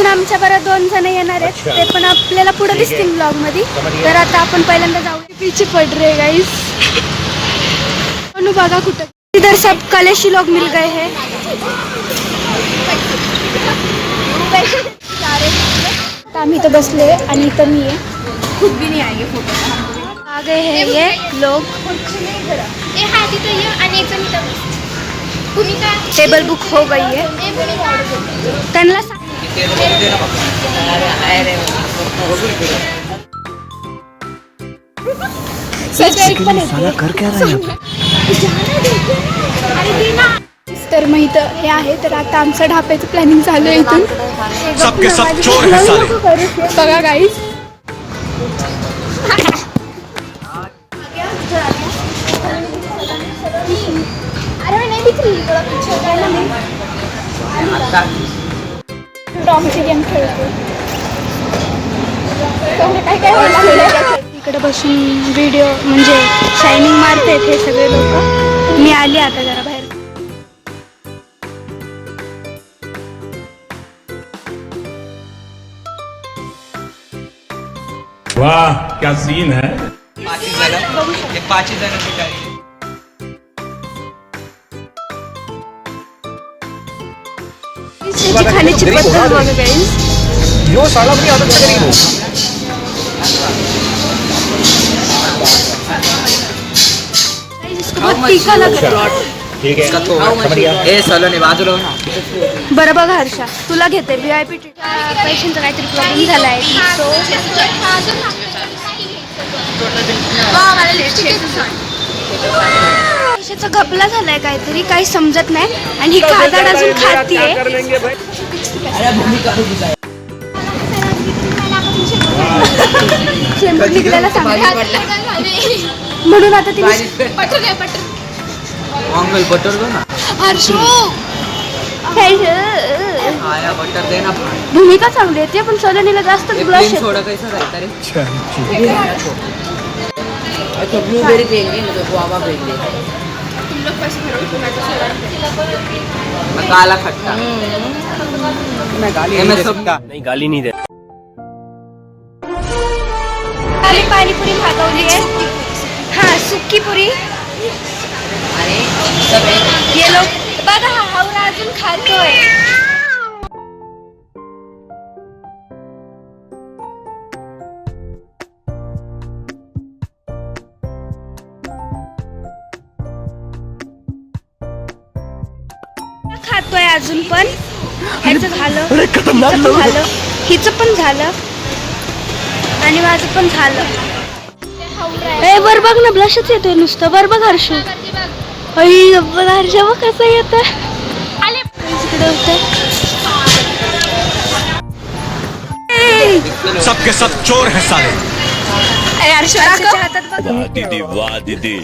अजून आमच्या बरोबर 2 जण येणार आहेत, ते पण आपल्याला पुढे दिसतील ब्लॉग मध्ये. तर आता आपण पहिल्यांदा जाऊ. पीछे पड रहे गाइस, बघा कुठं. इधर सब कलेशी लोग मिल गए हैं. आम्ही इथं बसले आणि इथं मी आहे. खुद भी नहीं आएंगे फोटो. आ गए हैं ये लोग. टेबल बुक हो गई है. त्यांना कर क्या रहा है? तर मग इथं हे आहे. तर आता आमचं ढाप्याचं प्लॅनिंग चालू आहे इथून. सबके सब चोर हैं साले. बघा गाईस, टॉमची गेम खेळतो. इकडे बसून व्हिडिओ म्हणजे शायनिंग मारतायत हे सगळे लोक. मी आली आता जरा बाहेर. वाह क्या सीन है. खाण्याची पद्धत बघा गाईस. यो साला अपनी आदत से गरीब हो. इसको बहुत तीखा लग रहा है. ठीक है. ए सलोनी बाजूला ना. बरं बघा हर्षा, तुला घेते VIP पैशांचा काहीतरी प्रॉब्लेम झाला आहे. पैशाचा घपला झालाय काहीतरी, काही समजत नाही. आणि ही खादाड अजून खातीये. शेंबूड निघायला सांगतात म्हणून आता तिने अंकल बटर दो ना. हर्षू आया बटर दे ना. भूमिका चांगली आहे ती, पण सलोनीला जास्त ब्लश थोड़ा कैसा रहता रे. अच्छा ब्लूबेरी पेंगे ना तो गुआवा पेंगे. तुम लोग पैसे भरो. काला खट्टा. मैं गाली नहीं सकता. नहीं गाली नहीं दे. आम्ही पाणीपुरी मागवली आहे. हा सुकी पुरी. हे लोक बघा, हा हावरा अजून खातोय. खातोय अजून पण. ह्याचं झालं, हिचं पण झालं, हिचं पण झालं आणि माझं पण झालं. ए वर बघ ना, ब्लशच येतोय नुसतं. वर बघ हर्षू. अई बघ हर्षा, बघ कसं येत. सबके सब चोर हैं साले. हर्षाच्या हातात बघ. वाह दीदी वाह दीदी.